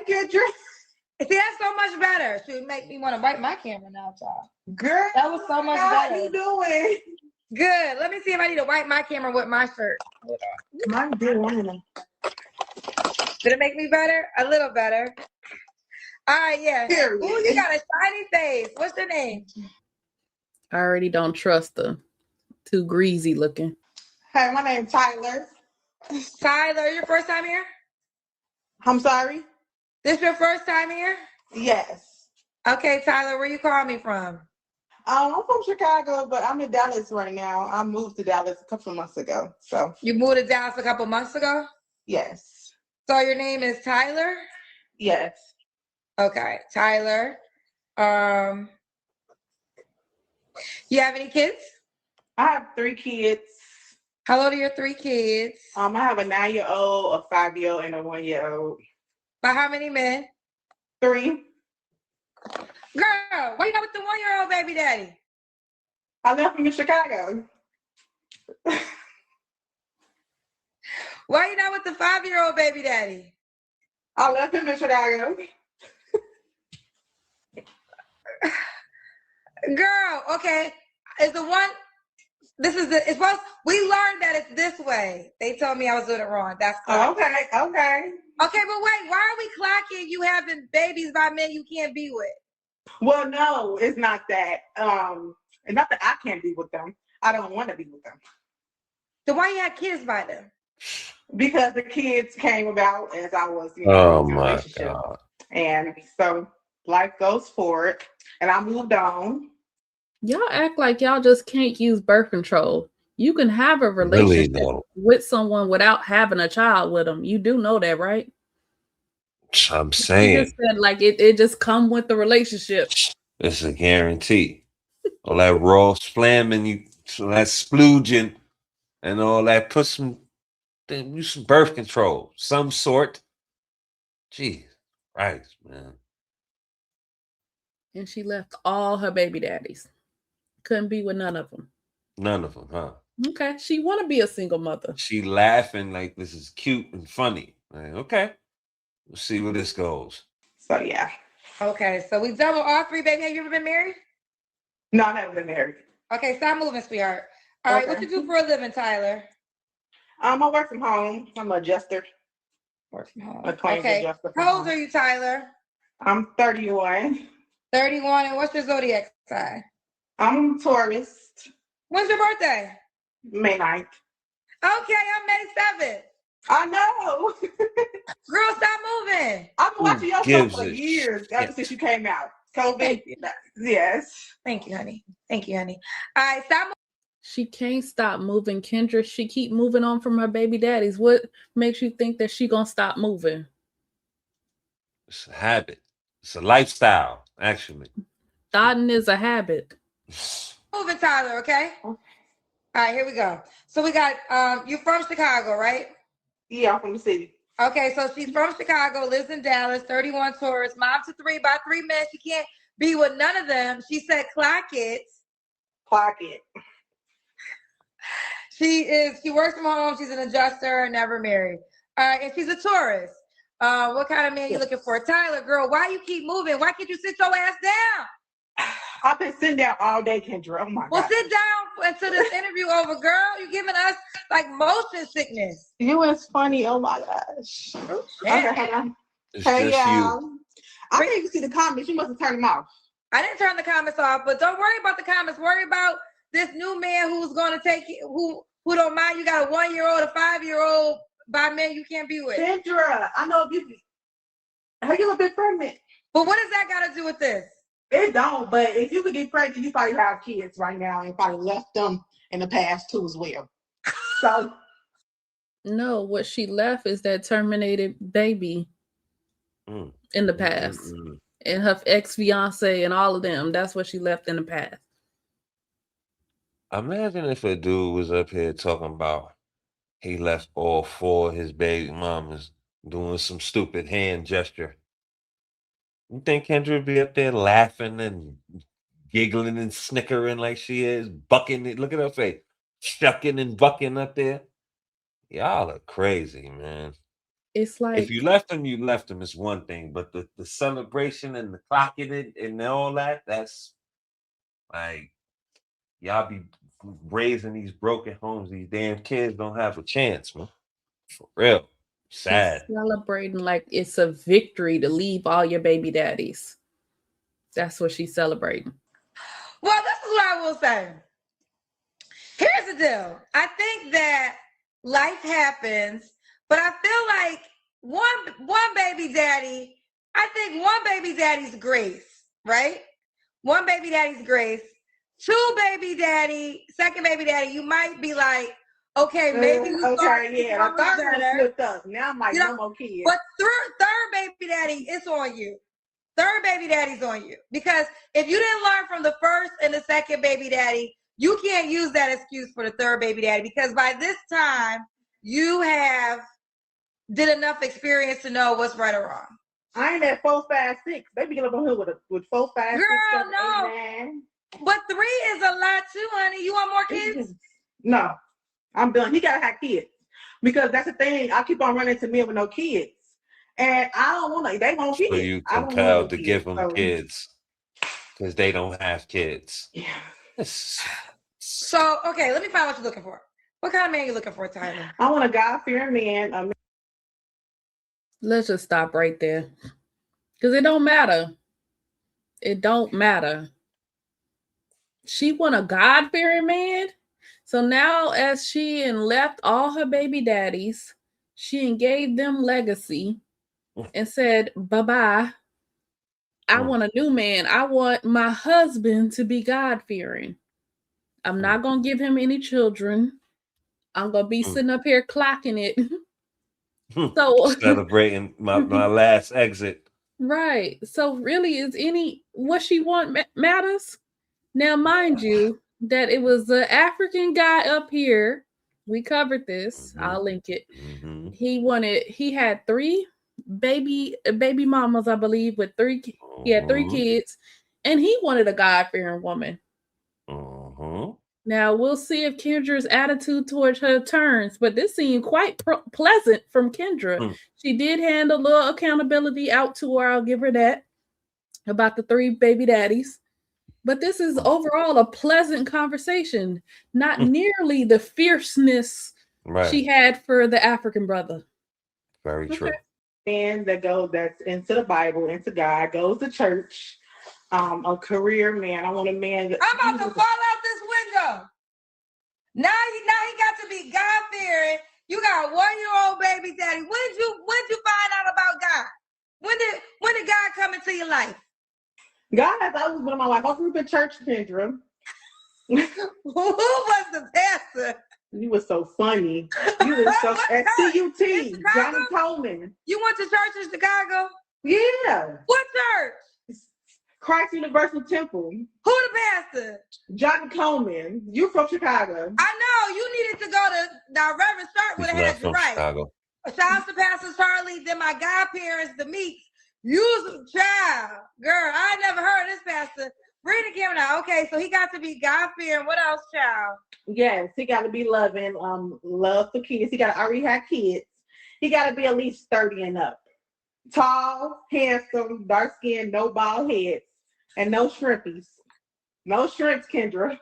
Hi, Kendra. See, that's so much better. Should make me want to wipe my camera now, child. Girl, that was so much better. How you doing? Good. Let me see if I need to wipe my camera with my shirt. Hold on. Mine did. Did it make me better? A little better. All right, yeah. Ooh, you got a shiny face. What's your name? I already don't trust her. Too greasy looking. Hey, my name's Tyler. Tyler, your first time here? I'm sorry? This your first time here? Yes. Okay, Tyler, where you calling me from? I'm from Chicago, but I'm in Dallas right now. I moved to Dallas a couple of months ago. So you moved to Dallas a couple months ago? Yes. So your name is Tyler? Yes. Okay, Tyler. You have any kids? I have 3 kids. How old are your 3 kids? I have a 9-year-old, a 5-year-old, and a 1-year-old. By how many men? 3. Girl, why you not with the 1-year-old baby daddy? I left him in Chicago. Why you not with the 5-year-old baby daddy? I left him in Chicago. Girl, okay. Is the one this is the it's supposed we learned that it's this way. They told me I was doing it wrong. That's correct. Okay. Okay, but wait, why are we clocking you having babies by men you can't be with? Well, no, it's not that. It's not that I can't be with them. I don't want to be with them. So why you had kids by them? Because the kids came about as I was, in Oh a my relationship. God. And so life goes forward, and I moved on. Y'all act like y'all just can't use birth control. You can have a relationship with someone without having a child with them. You do know that, right? I'm saying. You just said like it just come with the relationship. It's a guarantee. All that raw slamming, that splooging, and all that. Put some birth control, some sort. Jeez, Christ, man. And she left all her baby daddies. Couldn't be with none of them. None of them, huh? Okay, she want to be a single mother. She laughing like this is cute and funny. Like, okay, we'll see where this goes. So yeah. Okay, so we done with all 3, baby. Have you ever been married? No, I've never been married. Okay, stop moving, sweetheart. All right, what you do for a living, Tyler? I work from home. I'm an adjuster. Work from home. A claims adjuster. How old are you, Tyler? I'm 31. 31, and what's your zodiac sign? I'm a Taurus. When's your birthday? May 9th. Okay, I'm May 7th. I know. Girl, stop moving. I've been watching your show for years, ever since you came out. COVID. Yes. Thank you, honey. Thank you, honey. All right, stop moving. She can't stop moving, Kendra. She keep moving on from her baby daddies. What makes you think that she gonna stop moving? It's a habit. It's a lifestyle, actually. Thotting is a habit. Moving, Tyler, okay? All right, here we go. So we got, you from Chicago, right? Yeah, I'm from the city. Okay, so she's from Chicago, lives in Dallas, 31 tourists, mom to 3 by 3 men. She can't be with none of them. She said clock it. Clock it. She works from home. She's an adjuster, never married. And she's a tourist. What kind of man you looking for? Tyler, girl, why you keep moving? Why can't you sit your ass down? I've been sitting down all day, Kendra. Oh my God. Well, sit down until this interview over, girl. You're giving us like motion sickness. You is funny. Oh my gosh. Okay, hey, y'all. I didn't even see the comments. You must have turned them off. I didn't turn the comments off, but don't worry about the comments. Worry about this new man who's going to take you, who don't mind. You got a 1-year-old, a 5-year-old by men you can't be with. Kendra, I know you a bit pregnant. But what does that got to do with this? It don't, but if you could get pregnant, you probably have kids right now and probably left them in the past too as well. So no, what she left is that terminated baby in the past. And her ex-fiance and all of them. That's what she left in the past. Imagine if a dude was up here talking about he left all 4 of his baby mamas doing some stupid hand gesture. You think Kendra would be up there laughing and giggling and snickering like she is, bucking it? Look at her face, shucking and bucking up there. Y'all are crazy, man. It's like, if you left them, you left them. It's one thing, but the celebration and the clocking it and all that, that's like y'all be raising these broken homes. These damn kids don't have a chance, man. For real. she's Sad. celebrating like it's a victory to leave all your baby daddies. That's what she's celebrating. Well, this is what I will say. Here's the deal. I think that life happens, but I feel like one baby daddy, I think one baby daddy's grace, right? One baby daddy's grace. Two baby daddy, second baby daddy, you might be like, okay, maybe you okay, yeah. The third one slipped up. Now I'm like, no more kids. But third baby daddy, it's on you. Third baby daddy's on you. Because if you didn't learn from the first and the second baby daddy, you can't use that excuse for the third baby daddy, because by this time you have did enough experience to know what's right or wrong. I ain't at 4, 5, 6. They be getting up on here with 4, 5, 6, 7, no. 8, 9. But 3 is a lot too, honey. You want more kids? No, I'm done. He gotta have kids, because that's the thing. I keep on running to men with no kids, and I don't want to. They want kids. So you compelled to give them kids because they don't have kids. Yeah. So, okay, let me find what you're looking for. What kind of man are you looking for, Tyler? I want a God-fearing man. Let's just stop right there, because it don't matter. It don't matter. She want a God-fearing man. So now, as she left all her baby daddies, she gave them legacy and said, bye-bye. I want a new man. I want my husband to be God-fearing. I'm not going to give him any children. I'm going to be sitting up here clocking it. So celebrating my last exit. Right. So really, is what she want matters? Now, mind you, that it was the African guy up here. We covered this. I'll link it. He had 3 baby mamas, I believe, with 3. He had 3 kids, and he wanted a God-fearing woman. Now we'll see if Kendra's attitude towards her turns, but this seemed quite pleasant from Kendra. She did hand a little accountability out to her. I'll give her that about the 3 baby daddies. But this is overall a pleasant conversation, not nearly the fierceness she had for the African brother. Very true. Man that's into the Bible, into God, goes to church. A career man. I want a man. I'm about to fall out this window. Now he got to be God-fearing. You got a 1-year-old baby daddy. When did you find out about God? When did God come into your life? God has always been in my life. I grew up in church, Kendra. Who was the pastor? You were so funny. You were so at CUT, Johnny Coleman. You went to church in Chicago? Yeah. What church? Christ Universal Temple. Who the pastor? Johnny Coleman. You from Chicago. I know. You needed to go to the Reverend Stark would have had you right. Chicago. Shout out to Pastor Charlie, then my godparents, the Meeks. You child. Girl, I never heard of this pastor. Bring the camera now. Okay, so he got to be God-fearing. What else, child? Yes, he got to be loving, love for kids. He got to already have kids. He got to be at least 30 and up. Tall, handsome, dark skin, no bald heads, and no shrimpies. No shrimps, Kendra.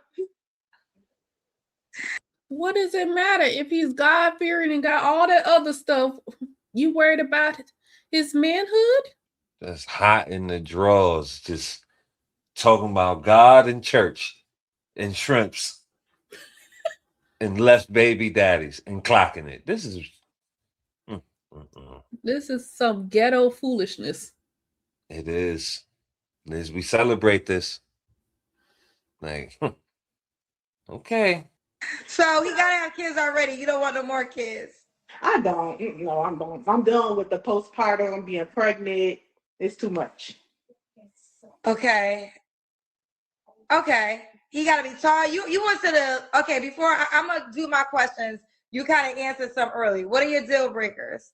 What does it matter if he's God-fearing and got all that other stuff? You worried about his manhood? That's hot in the drawers, just talking about God and church and shrimps and left baby daddies and clocking it. This is some ghetto foolishness. It is. As we celebrate this, like, okay. So he gotta have kids already. You don't want no more kids. I don't. No, I'm done. I'm done with the postpartum, being pregnant. It's too much. Okay. He gotta be tall. You went to the before I'm gonna do my questions. You kind of answered some early. What are your deal breakers?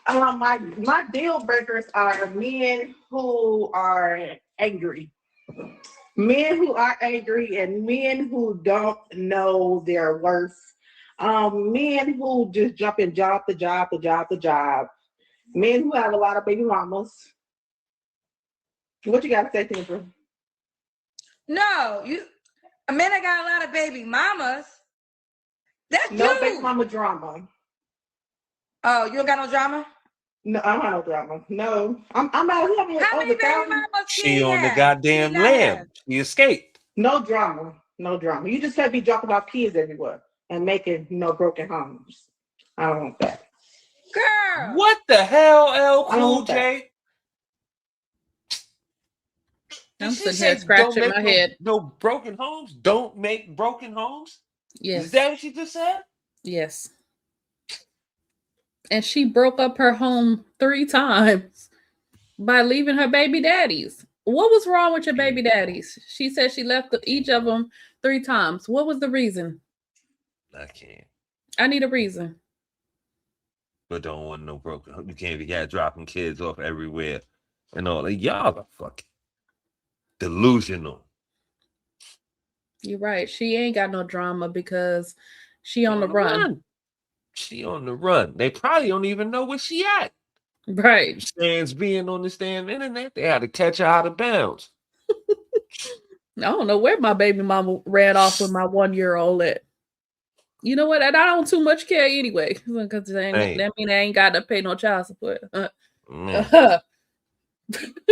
My deal breakers are men who are angry. Men who are angry and men who don't know their worth. Men who just jump in job to job to job to job. Men who have a lot of baby mamas. What you got to say, Kendra? No, a man that got a lot of baby mamas. That's No you. baby mama drama. Oh, you don't got no drama? No, I don't have no drama. No, I'm out here How over many baby 1,000. mamas She he on the have? goddamn He not have? lamb. She escaped. No drama. No drama. You just can't be dropping off kids everywhere and making broken homes. I don't want that. Girl. What the hell, L I don't Cool want that. J? I'm Did she sitting here say don't scratching make my head. no broken homes? Don't make broken homes? Yes. Is that what she just said? Yes. And she broke up her home 3 times by leaving her baby daddies. What was wrong with your baby daddies? She said she left each of them 3 times. What was the reason? I can't. I need a reason. But don't want no broken home. You can't be dropping kids off everywhere and all. Like, y'all are fucking delusional. You're right. She ain't got no drama because she on the run. She on the run. They probably don't even know where she at. Right. Stands being on this damn internet. They had to catch her out of bounds. I don't know where my baby mama ran off with my 1-year-old at. You know what? And I don't too much care anyway. Because that mean I ain't got to pay no child support.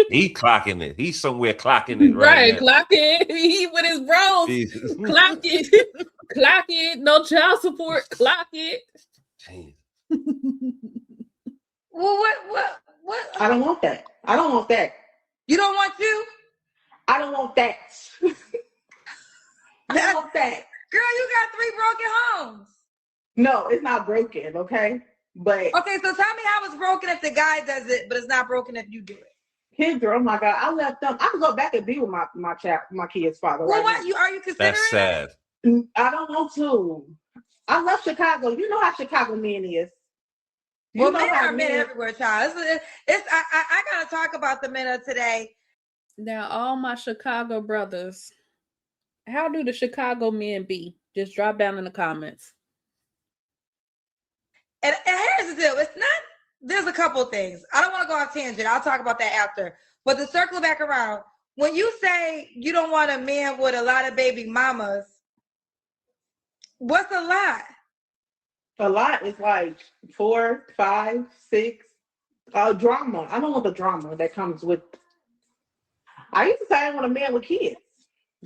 He clocking it. He's somewhere clocking it right now. Clocking. He with his bros. Jesus. Clock it. Clock it. No child support. Clock it. Well, what? I don't want that. I don't want that. You don't want you? I don't want that. I don't want that. Girl, you got 3 broken homes. No, it's not broken, okay? But okay, so tell me how it's broken if the guy does it, but it's not broken if you do it. Kendra, oh my God, I left them. I can go back and be with my kid's father. Well, right what now. are you considering? That's sad. I don't want to. I love Chicago. You know how Chicago men is. You Well, know men how are men everywhere, child. I gotta talk about the men of today. Now, all my Chicago brothers, how do the Chicago men be? Just drop down in the comments. And here's the deal. It's not, there's a couple things. I don't want to go off tangent. I'll talk about that after. But to circle back around, when you say you don't want a man with a lot of baby mamas, what's a lot? A lot is like 4, 5, 6. Drama. I don't want the drama that comes with. I used to say I want a man with kids.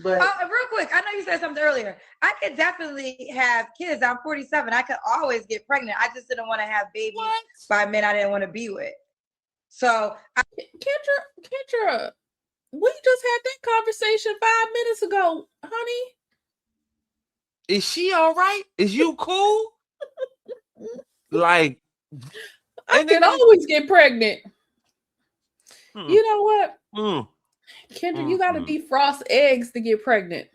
But real quick, I know you said something earlier. I could definitely have kids. I'm 47. I could always get pregnant. I just didn't want to have babies by men I didn't want to be with. So, Kendra, we just had that conversation 5 minutes ago, honey. Is she all right? Is you cool? Like, I can always get pregnant. You know what? Kendra, you got to defrost eggs to get pregnant.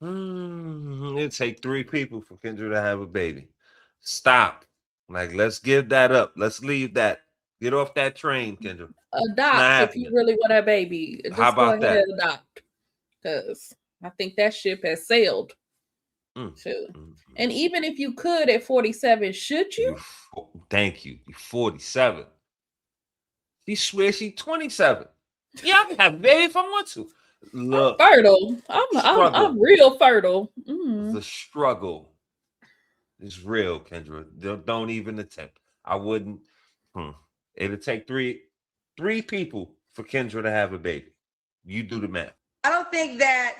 It'd take 3 people for Kendra to have a baby. Stop. Like, let's give that up. Let's leave that. Get off that train, Kendra. Adopt if you really want a baby. Just How about go ahead that? and adopt. Because I think that ship has sailed. Too. And even if you could at 47, should you? Thank you. You're 47. She swears she's 27. Yeah, I can have a baby if I want to. Look, I'm fertile. I'm real fertile. The struggle is real, Kendra. Don't even attempt. I wouldn't. It'll take three people for Kendra to have a baby. You do the math. I don't think that.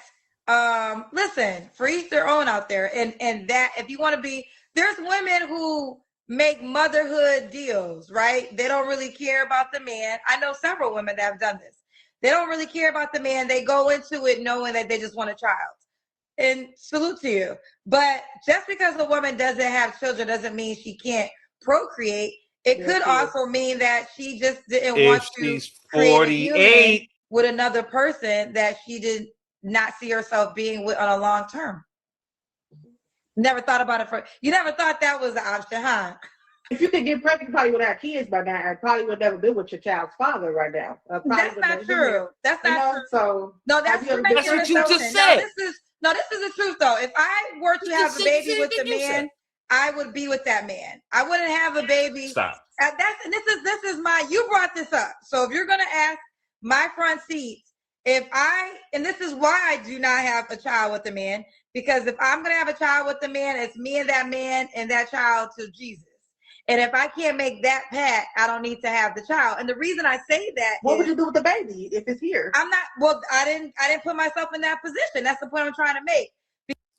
Listen, for each their own out there, and that if you want to be, there's women who make motherhood deals, right? They don't really care about the man. I know several women that have done this. They don't really care about the man. They go into it knowing that they just want a child. And salute to you. But just because a woman doesn't have children doesn't mean she can't procreate. It could also mean that she just didn't want to create a union with another person that she did not see herself being with on a long term. Never thought about it you never thought that was an option, huh? If you could get pregnant, you probably would have kids by now. I probably would never be with your child's father right now. That's not true. That's not true. So no, that's what you just said. No, this is the truth though. If I were to have a baby with the man I would be with that man. I wouldn't have a baby. Stop. This is my, you brought this up. So if you're going to ask my front seats, and this is why I do not have a child with a man, because if I'm going to have a child with a man, it's me and that child to Jesus. And if I can't make that pact, I don't need to have the child. And the reason I say that what would you do with the baby if it's here? I didn't put myself in that position. That's the point I'm trying to make.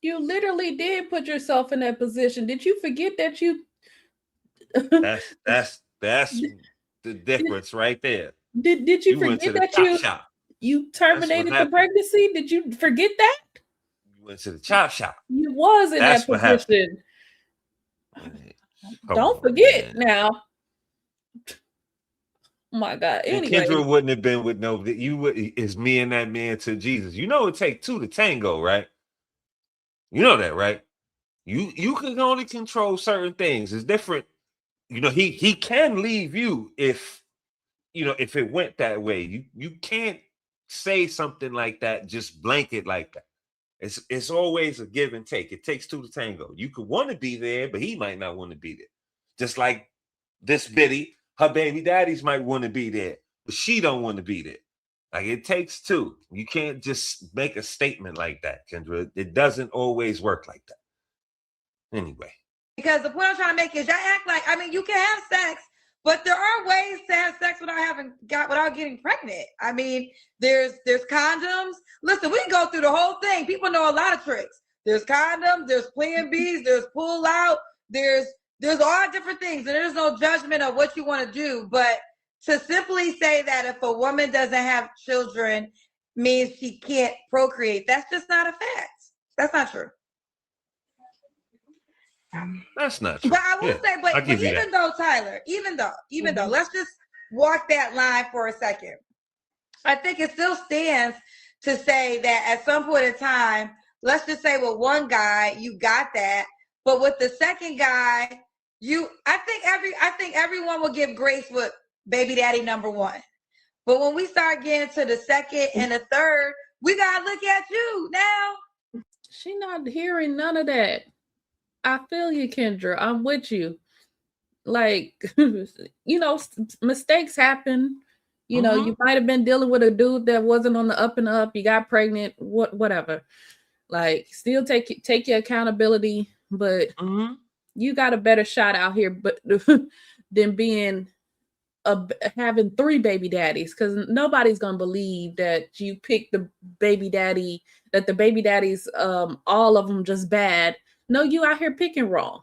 You literally did put yourself in that position. Did you forget that you That's the difference right there. Did you went to forget the that shop. you terminated the pregnancy? Did you forget that? You went to the chop shop. You was in that position. Don't forget now. Oh my God. Anyway. Kendra wouldn't have been with is me and that man to Jesus. You know it takes two to tango, right? You know that, right? You can only control certain things. It's different. You know, he can leave you if it went that way. You can't say something like that, just blanket like that. It's always a give and take. It takes two to tango. You could want to be there, but he might not want to be there. Just like this Biddy, her baby daddies might want to be there, but she don't want to be there. Like, it takes two. You can't just make a statement like that, Kendra. It doesn't always work like that. Anyway. Because the point I'm trying to make is y'all act like, I mean, you can have sex, but there are ways to have sex without getting pregnant. I mean, there's condoms. Listen, we can go through the whole thing. People know a lot of tricks. There's condoms, there's Plan Bs, there's pull out, there's all different things, and there's no judgment of what you want to do. But to simply say that if a woman doesn't have children means she can't procreate, that's just not a fact. That's not true. That's not true. But I will say, but even though, Tyler, even though, let's just walk that line for a second. I think it still stands to say that at some point in time, let's just say with one guy, you got that. But with the second guy, I think everyone will give grace with baby daddy number one. But when we start getting to the second and the third, we gotta look at you now. She not hearing none of that. I feel you, Kendra. I'm with you. Like, mistakes happen. You know, you might have been dealing with a dude that wasn't on the up and up. You got pregnant, whatever. Like, still take your accountability, but you got a better shot out here, but than being having 3 baby daddies, because nobody's gonna believe that you picked the baby daddy, that the baby daddies, all of them just bad. No, you out here picking wrong.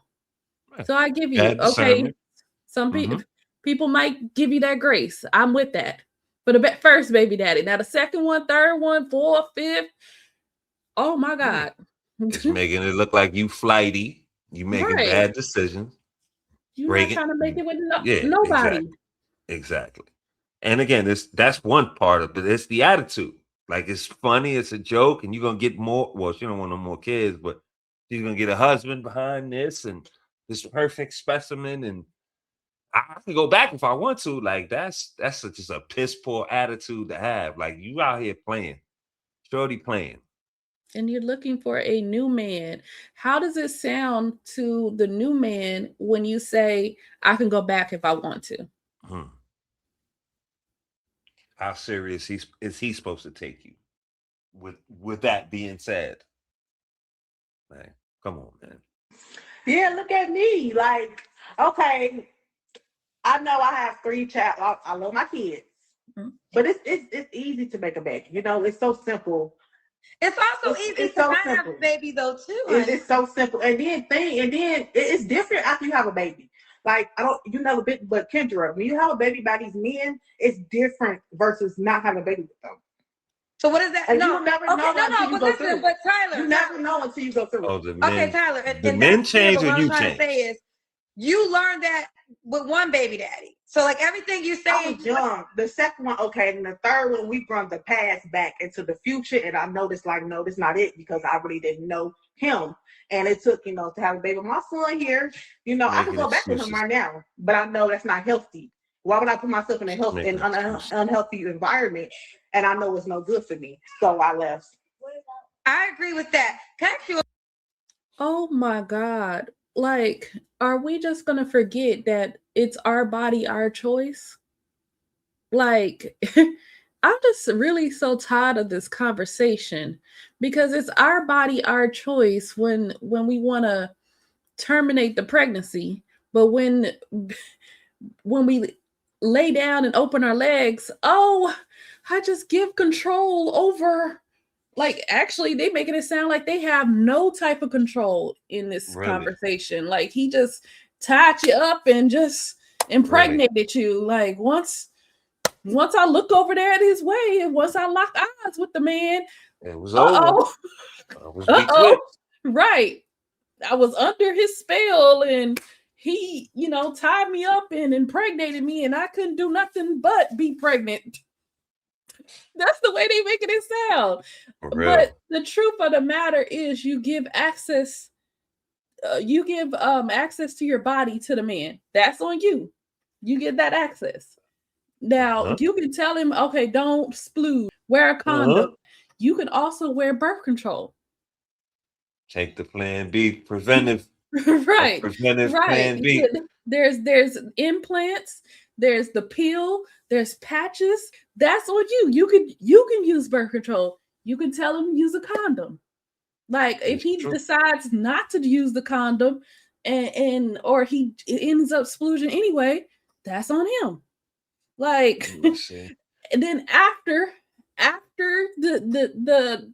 So I give you, okay, some people might give you that grace. I'm with that. For the first baby daddy. Now the second one, third one, fourth, fifth. Oh my God. It's making it look like you flighty. You making bad decisions. You're not trying to make it with nobody. Exactly. And again, that's one part of it. It's the attitude. Like, it's funny, it's a joke, and you're gonna get more. Well, she don't want no more kids, but she's gonna get a husband behind this and this perfect specimen. And I can go back if I want to. Like, that's just a piss poor attitude to have. Like, you out here playing, shorty playing. And you're looking for a new man. How does it sound to the new man when you say, I can go back if I want to? How serious is he supposed to take you? With that being said, man, come on, man. Yeah, look at me. Like, okay, I know I have 3 child. I love my kids, but it's easy to make a baby. You know, it's so simple. It's also easy to not have a baby though too. It's so simple, and then it's different after you have a baby. Like, but Kendra, when you have a baby by these men, it's different versus not having a baby with them. So what is that? And you never know until you go through. But Tyler, you never know until you go through. Oh, the men, okay, Tyler. The men change or you change. What I'm trying to say is, you learned that with one baby daddy. So like everything you say, I was young. The second one, okay, and the third one, we brought the past back into the future, and I noticed, like, no, that's not it, because I really didn't know him, and it took, to have a baby with my son here. I can go back with him right now, but I know that's not healthy. Why would I put myself in an unhealthy environment? And I know it's no good for me, so I left. I agree with that. Can I ask you? Oh my God. like, are we just gonna forget that it's our body, our choice? Like, I'm just really so tired of this conversation because it's our body, our choice when we want to terminate the pregnancy, but when we lay down and open our legs, oh, I just give control over. Like, actually, they making it sound like they have no type of control in this Really? conversation. Like, he just tied you up and just impregnated you. Like, once I look over there at his way, and once I lock eyes with the man, It was over. I was uh-oh, betwixt. right. I was under his spell, and he, tied me up and impregnated me, and I couldn't do nothing but be pregnant. That's the way they making it sound. For But real. the truth of the matter is, you give access. You give access to your body to the man. That's on you. You get that access. Now, Uh-huh. you can tell him, okay, don't splooge, wear a condom. Uh-huh. You can also wear birth control. Take the plan B, preventive. Right. Preventive Right. plan B. There's implants, there's the pill, there's patches. That's on you. You can use birth control. You can tell him use a condom. Like, if It's he true. decides not to use the condom and or he ends up splooging anyway, that's on him. Like, Let's see. and then after the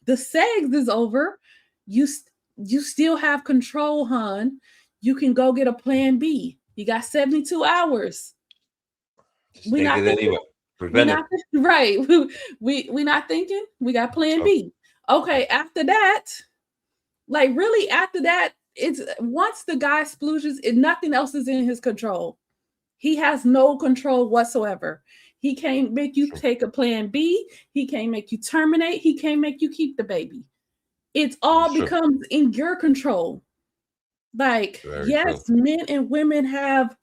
segs is over, you still have control, hon. You can go get a plan B. You got 72 hours. Just take it anyway. Preventive. Right. We not thinking. We got plan B. Okay, after that, like, really, after that, it's once the guy splooges, nothing else is in his control. He has no control whatsoever. He can't make you take a plan B. He can't make you terminate. He can't make you keep the baby. It all becomes in your control. Like, Very yes, true. men and women have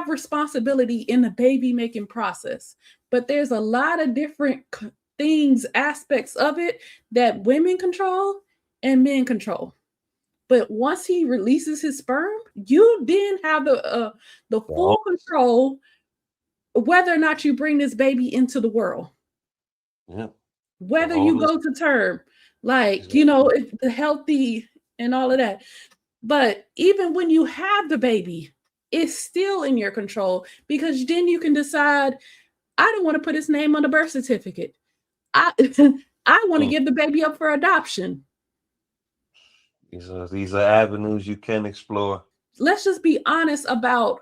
responsibility in the baby making process, but there's a lot of different things, aspects of it that women control and men control. But once he releases his sperm, you then have the full control whether or not you bring this baby into the world. Yeah. Whether you go to term, like, it's the healthy and all of that. But even when you have the baby, it's still in your control, because then you can decide, I don't want to put his name on the birth certificate. I want to give the baby up for adoption. These are avenues you can explore. Let's just be honest about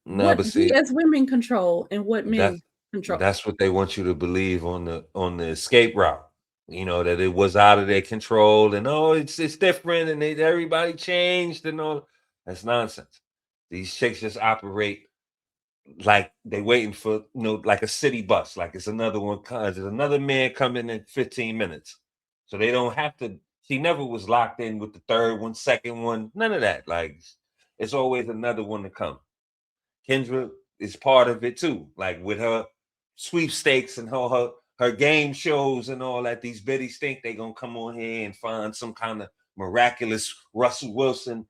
what we as women control and what men control. That's what they want you to believe on the escape route. That it was out of their control, and it's different, and everybody changed, and all. That's nonsense. These chicks just operate like they waiting for like a city bus, like it's another one comes. There's another man coming in 15 minutes, so they don't have to. She never was locked in with the third one, second one, none of that. Like, it's always another one to come. Kendra is part of it too, like with her sweepstakes and her game shows and all that. These biddies think they gonna come on here and find some kind of miraculous Russell Wilson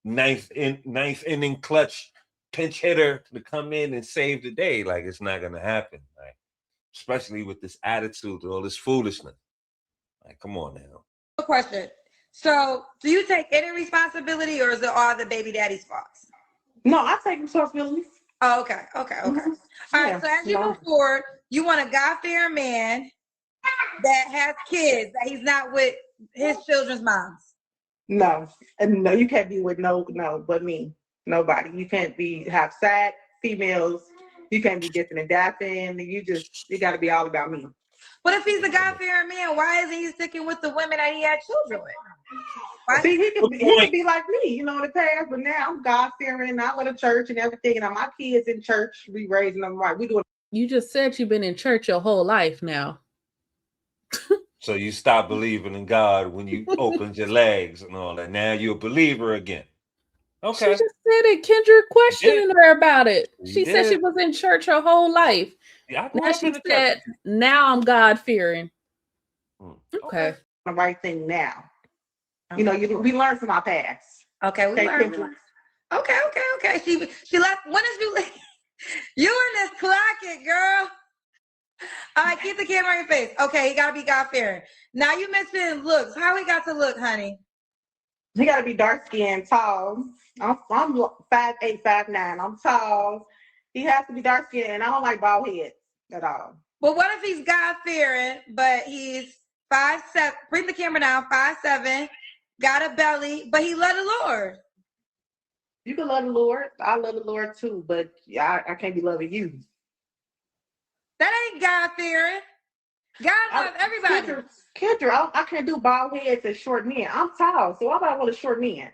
ninth inning clutch pinch hitter to come in and save the day. Like, it's not gonna happen. Like, especially with this attitude, all this foolishness. Like, come on now. Question. So, do you take any responsibility, or is it all the baby daddy's faults? No, I take responsibility. Oh, okay. Mm-hmm. All right. So as you move forward, you want a God-fearing man that has kids, that he's not with his children's moms. No, you can't be with but me. Nobody. You can't have side females. You can't be dipping and dapping. You got to be all about me. But if he's a God-fearing man, why isn't he sticking with the women that he had children with? Why? See, he could be like me, in the past, but now I'm God-fearing. I go to church and everything, and my kids in church, we raising them right. We doing. You just said you've been in church your whole life now. So you stopped believing in God when you opened your legs and all that. Now you're a believer again. Okay. She just said it. Kendra questioning her about it. She said she was in church her whole life. Yeah, now she said, now I'm God-fearing. Okay. The right thing now. You know, we learn from our past. Okay, we Okay, learned. Kendra. Okay. She left. When did you leave? You in this clocket, girl. All right, keep the camera on your face. Okay, he gotta be God-fearing. Now you mentioned looks. How he got to look, honey? He got to be dark skinned, tall. I'm 5'8", 5'9". I'm tall. He has to be dark skinned, and I don't like bald heads at all. But what if he's God-fearing, but he's 5'7"? Bring the camera down. 5'7", got a belly, but he love the Lord. You can love the Lord. I love the Lord too, but I can't be loving you. That ain't God-fearing. God loves everybody. Kendra, I can't do bald heads and short men. I'm tall, so why would I want a short man?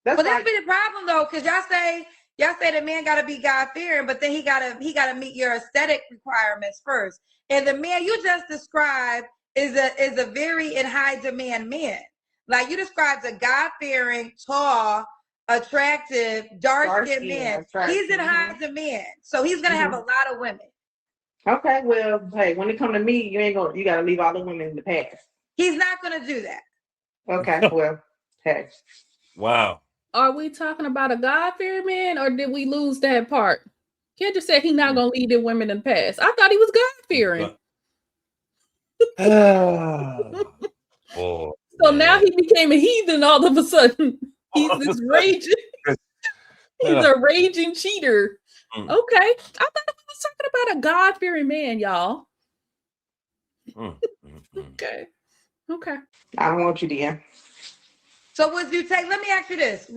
But this be the problem though, because y'all say the man gotta be God-fearing, but then he gotta meet your aesthetic requirements first. And the man you just described is a very in high demand man. Like you described a God-fearing, tall, attractive, dark-skinned man. He's in high demand. So he's gonna have a lot of women. Okay, well, hey, when it come to me, you gotta leave all the women in the past. He's not gonna do that. Okay, well, hey. Wow. Are we talking about a God-fearing man, or did we lose that part? Kendra said he's not gonna lead the women in the past. I thought he was God-fearing. Oh, so now he became a heathen all of a sudden. He's this raging. He's a raging cheater. Okay, I thought we was talking about a God-fearing man, y'all. Okay. I don't want you to. So would you take, let me ask you this.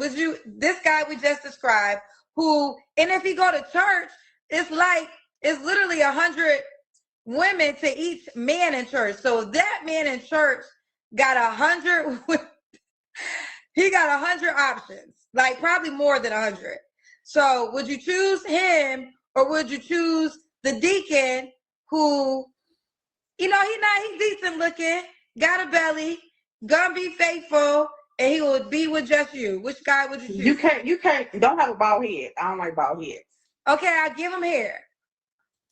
This guy we just described, who, and if he go to church, it's literally 100 women to each man in church. So that man in church got 100, he got 100 options, like probably more than 100. So would you choose him, or would you choose the deacon who, he's decent looking, got a belly, gonna be faithful, and he will be with just you? Which guy would you choose? You can't, don't have a bald head. I don't like bald heads. Okay, I'll give him hair.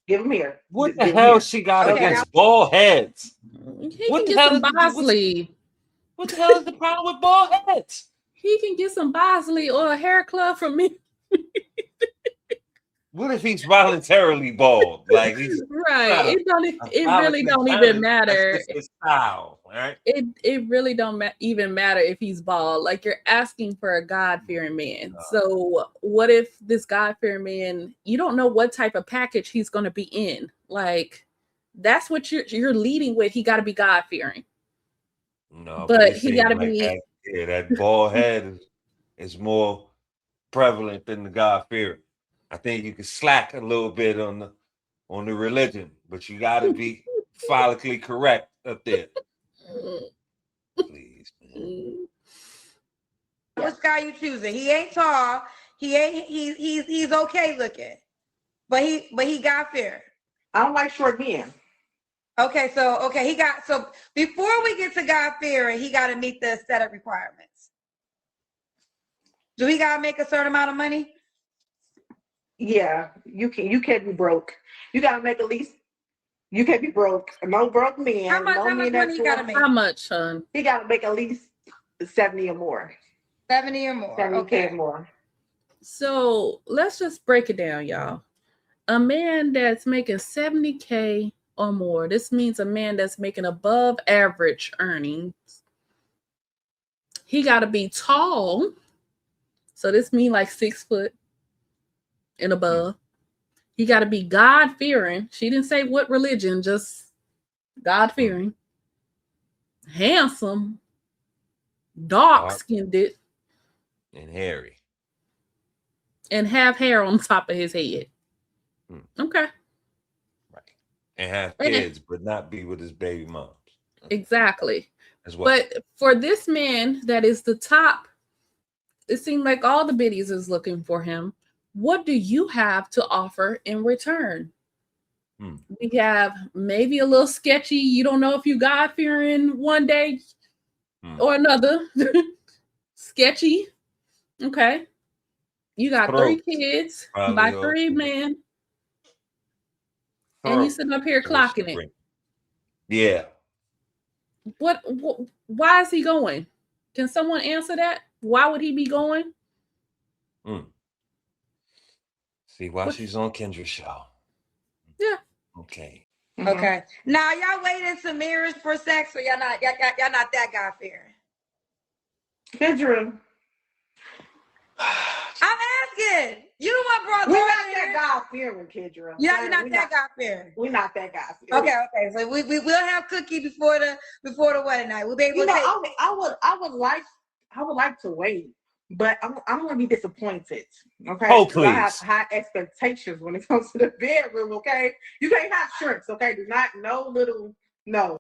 Give him hair. What the hell she got against bald heads? What the hell is Bosley? What the hell is the problem with bald heads? He can get some Bosley or a hair club from me. What if he's voluntarily bald? Like he's right. It really don't even matter. That's his style, right? It really don't even matter if he's bald. Like you're asking for a God-fearing man. So what if this God-fearing man, you don't know what type of package he's going to be in? Like that's what you're leading with. He got to be God-fearing. No, but he got to be. That bald head is more prevalent than the God-fearing. I think you can slack a little bit on the religion, but you got to be follically correct up there. Please, man. Which guy you choosing? He ain't tall. He's okay looking, but he got fear. I don't like short men. Okay, so before we get to God fearing, he got to meet the aesthetic requirements. Do he got to make a certain amount of money? Yeah, you can't be broke. You got to make at least. You can't be broke. No broke men. How much money he got to make? How much, son? He got to make at least 70 or more. 70 or more. 70K or more. So let's just break it down, y'all. A man that's making 70K or more. This means a man that's making above average earnings. He got to be tall. So this means like 6 foot and above. He got to be God-fearing. She didn't say what religion, just God-fearing. Handsome. Dark-skinned. And hairy. And have hair on top of his head. Okay. Right. And have kids, but not be with his baby moms. Exactly. As well. But for this man that is the top, it seemed like all the biddies is looking for him. What do you have to offer in return? We have maybe a little sketchy. You don't know if you God-fearing one day or another. Sketchy. Okay. You got 3 kids by 3 men. And you sitting up here clocking it. Yeah. Why is he going? Can someone answer that? Why would he be going? See why she's on Kendra's show. Yeah. Okay. Okay. Now y'all waiting some mirrors for sex, or y'all not that guy fearing? Kendra. I'm asking. You the one brought We're Lord not in that here. God fearing, Kendra. You're not that guy fearing. We're not that guy fearing. Okay. So we'll have cookie before the wedding night. We'll be able You to know, take. I would like to wait, but I'm gonna be disappointed. Okay. Oh, 'Cause I have please. high expectations when it comes to the bedroom. Okay. You can't have shrinks. Okay. Do not no.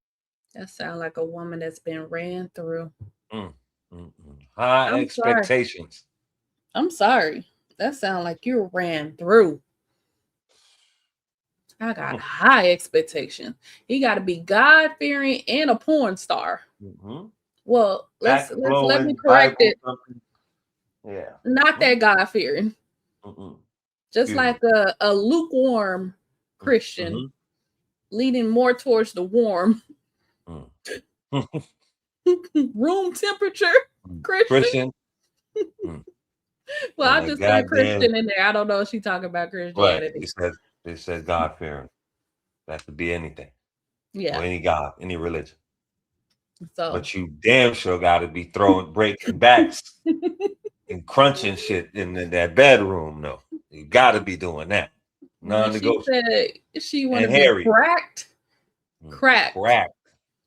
That sounds like a woman that's been ran through. High I'm expectations. I'm sorry. That sounds like you ran through. I got high expectations. He got to be God fearing and a porn star. Well, let me correct it. Yeah. Not that God fearing. Just like a lukewarm Christian, leaning more towards the warm room temperature Christian. Well, I just threw Christian in there. I don't know if she's talking about Christianity. Right. They said God fearing. That could be anything. Yeah. Or any God, any religion. So, but you damn sure got to be breaking backs and crunching shit in that bedroom. No, you got to be doing that. Non-negotiable. She said she want to be cracked.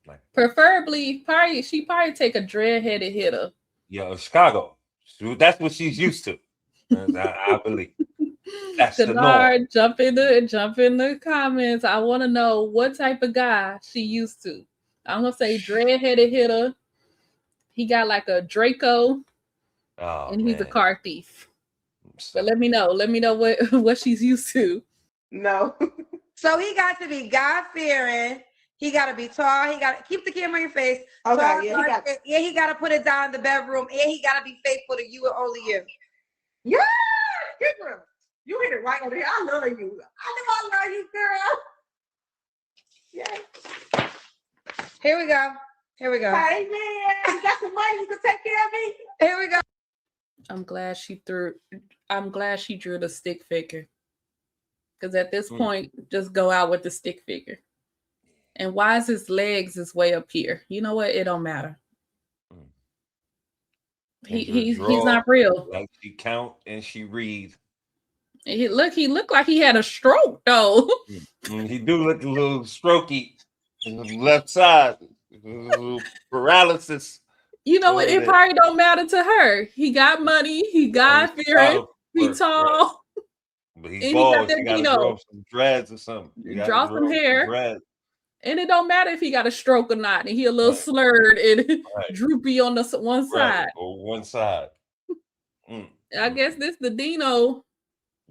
Like, preferably, she probably take a dread-headed hitter. Yeah, Chicago. That's what she's used to. I believe. That's the norm. Jump in the comments. I want to know what type of guy she used to. I'm gonna say dread-headed hitter. He got like a Draco, and he's a car thief. But let me know what she's used to. No. So he got to be God-fearing. He got to be tall. He got to keep the camera on your face. Okay, tall, he got to put it down in the bedroom, and he got to be faithful to you and only you. Yeah, Kendra, you hit it right over here. I love you. I know I love you, girl. Yeah. Here we go. Hey, man, you got some money? You can take care of me. Here we go. I'm glad she drew the stick figure. Because at this point, just go out with the stick figure. And why is his legs is way up here? You know what? It don't matter. He's not real. Like she count and she read. He looked like he had a stroke though. He do look a little strokey. Left side, paralysis. You know what? It probably don't matter to her. He got money. He God fearing. He tall. But he's bald. He got to grow some dreads or something. Draw some hair. And it don't matter if he got a stroke or not. And he a little slurred and droopy on the one side. Or one side. I guess this the Dino.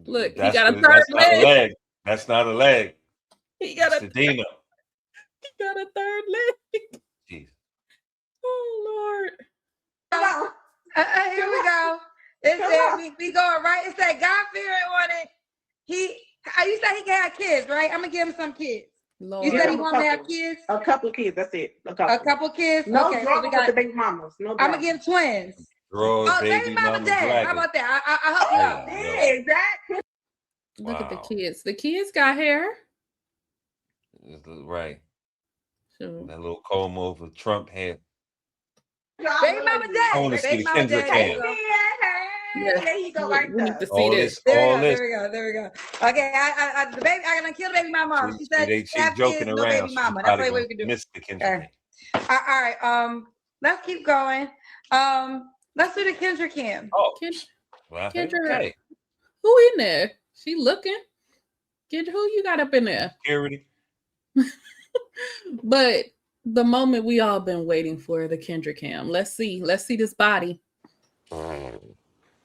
Look, he got a third that's leg. Not a leg. That's not a leg. He got the Dino. He got a third leg. Jeez. Oh Lord. Here we go. It said we going right. It said God fearing on it. You said he can have kids, right? I'm gonna give him some kids. Lord. You said he want to have kids? A couple of kids, that's it. A couple kids? No drama with the baby mamas. No drama. I'm gonna give twins. Baby mama dad. How about that? I'll help you out. Yeah, exactly. Look at the kids. The kids got hair. Right. Sure. That little comb over Trump hair. Baby mama dad. I want to see the Kendra cam. Yeah, there you go. Right we need to see all this. There we go. Okay, I gonna kill the baby mama. She said she's joking kids, around. No baby mama. That's the way we can do. Miss the Kendra. All right. Let's keep going. Let's do the Kendra cam. Oh, Kendra. Okay. Who in there? She looking. Kendra, who you got up in there? Security. But the moment we all been waiting for, the Kendra cam. Let's see this body.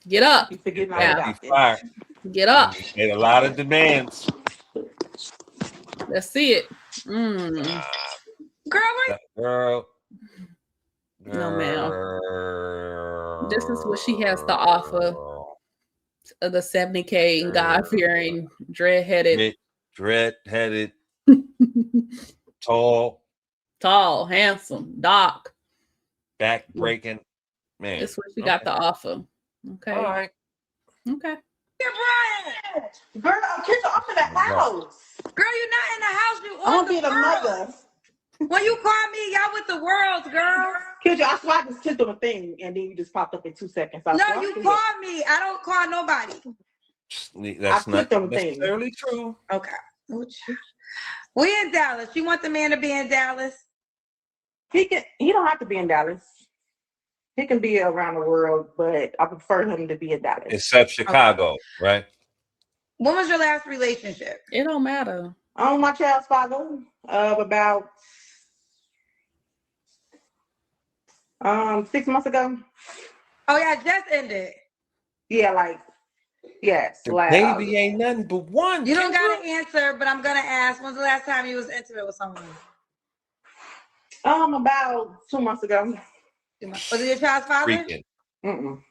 Get up. Get up. Made a lot of demands. Let's see it. Girl. No, ma'am. This is what she has to offer. The 70K God-fearing, dread-headed, tall, handsome, dark, back breaking. Man. That's what she got the offer. Okay. All right. Okay. Here, Brian. Girl, Kendra, I'm in the house. Girl, you're not in the house. You I'm on gonna be the the world. mother. When you call me, y'all with the world, girl. Kendra, I swear I just clicked on a thing and then you just popped up in 2 seconds. No, you call me. I don't call nobody. That's not clicked on the thing. necessarily true. Okay. We in Dallas. You want the man to be in Dallas? He don't have to be in Dallas. He can be around the world, but I prefer him to be in Dallas. Except Chicago, right? When was your last relationship? It don't matter. My child's father of about 6 months ago. Oh yeah, it just ended. Yeah, yes. The baby ain't nothing but one. You don't got to answer, but I'm gonna ask. When's the last time you was intimate with someone? About 2 months ago. Was it your child's father? Freaking. Mm-mm.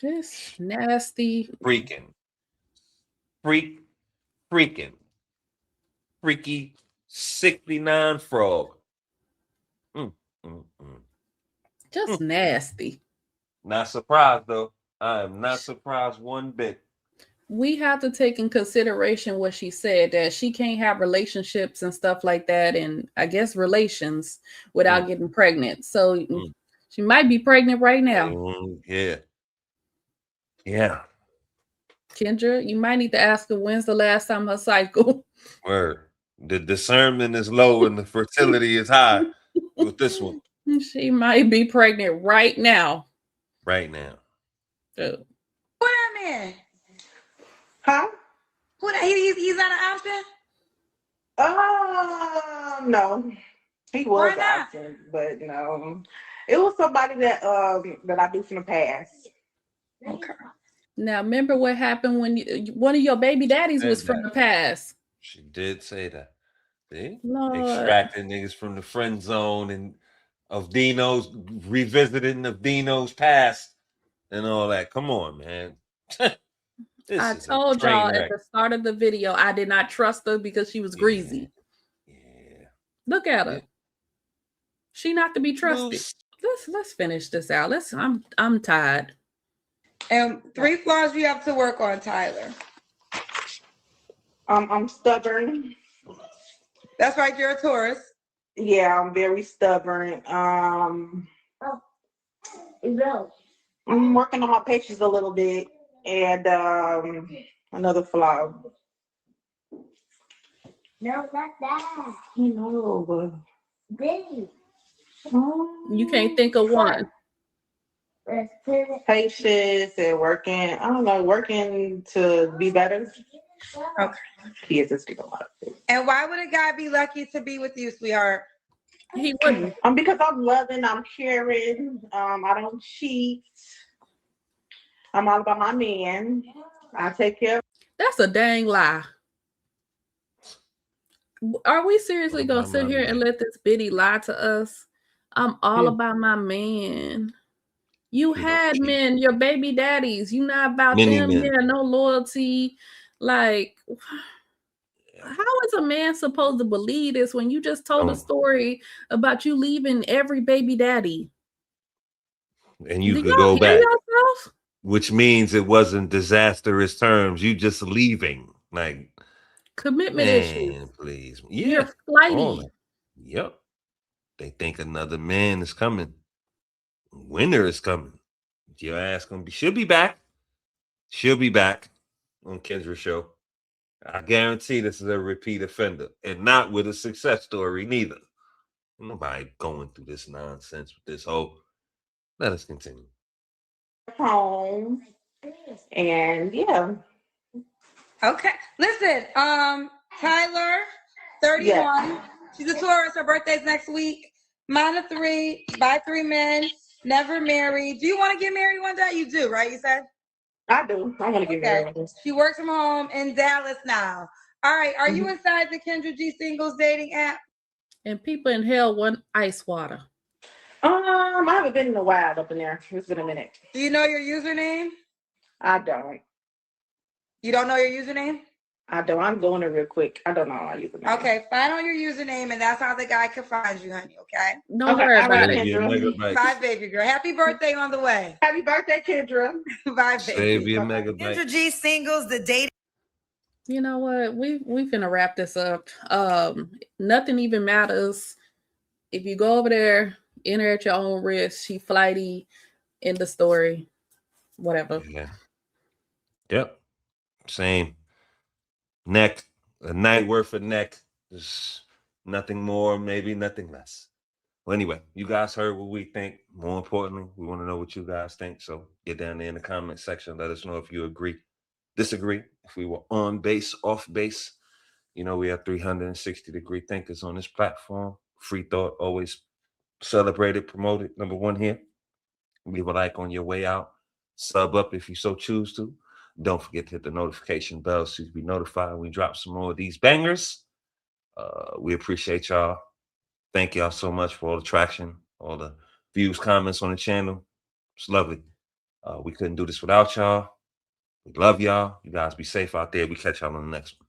This nasty. Freaking. Freaky 69 frog. Just nasty. Not surprised though. I am not surprised one bit. We have to take in consideration what she said, that she can't have relationships and stuff like that, and I guess relations without getting pregnant. So she might be pregnant right now. Yeah. Kendra, you might need to ask her when's the last time her cycle. Word. The discernment is low and the fertility is high with this one. She might be pregnant right now. Right now. Oh. Who that man? Huh? Who that? He's not an option? No. He was an option, but no. It was somebody that I do from the past. Okay. Now, remember what happened when one of your baby daddies was from the past. She did say that. See? Lord. Extracting niggas from the friend zone and of Dino's revisiting of Dino's past and all that. Come on, man. I told y'all at the start of the video, I did not trust her because she was greasy. Yeah. Look at her. She not to be trusted. Let's finish this out. I'm tired. And 3 flaws you have to work on, Tyler. I'm stubborn. That's right, you're a Taurus. Yeah, I'm very stubborn. I'm working on my patience a little bit, and another flaw. No, not that. No, Baby. You can't think of one. Patience and working. I don't know, working to be better. Okay. Kids is a lot. And why would a guy be lucky to be with you, sweetheart? He wouldn't. Because I'm loving, I'm caring. I don't cheat. I'm all about my man. I take care. That's a dang lie. Are we seriously gonna sit here and let this bitty lie to us? I'm all about my man. You had men, your baby daddies. You not about them. Yeah, no loyalty. Like, how is a man supposed to believe this when you just told a story about you leaving every baby daddy? And you could go back. Yourself? Which means it wasn't disastrous terms. You just leaving. Like commitment issues. Please. Yeah. You're flighty. Yep. They think another man is coming. Winter is coming. Your ass she'll be back. She'll be back on Kendra's show. I guarantee this is a repeat offender and not with a success story neither. Nobody going through this nonsense with this whole. Let us continue. Home. And yeah. Okay. Listen, Tyler, 31. Yeah. She's a Taurus. Her birthday's next week. Mine are 3, by 3 men, never married. Do you want to get married one day? You do, right? You said? I do. I want to get married. She works from home in Dallas now. All right. Are you inside the Kendra G singles dating app? And people in hell want ice water. I haven't been in a while up in there. It's been a minute. Do you know your username? I don't. You don't know your username? I'm doing it real quick. I don't know how I use it. Okay, find on your username, and that's how the guy can find you, honey. Okay. Don't Okay, worry all about right, it. Kendra. Bye, baby girl. Happy birthday on the way. Happy birthday, Kendra. Bye, Save baby. your Bye-bye. megabyte. Kendra G singles, the dating. You know what? We finna wrap this up. Nothing even matters. If you go over there, enter at your own risk. She flighty in the story. Whatever. Yeah. Yep. Same. Neck. A night worth of neck. Just nothing more, maybe nothing less. Well, anyway, you guys heard what we think. More importantly, we want to know what you guys think. So get down there in the comment section. Let us know if you agree, disagree. If we were on base, off base. You know, we have 360-degree thinkers on this platform. Free thought, always celebrated, promoted. Number one here. Leave a like on your way out. Sub up if you so choose to. Don't forget to hit the notification bell so you be notified when we drop some more of these bangers. We appreciate y'all. Thank y'all so much for all the traction, all the views, comments on the channel. It's lovely. We couldn't do this without y'all. We love y'all. You guys be safe out there. We catch y'all on the next one.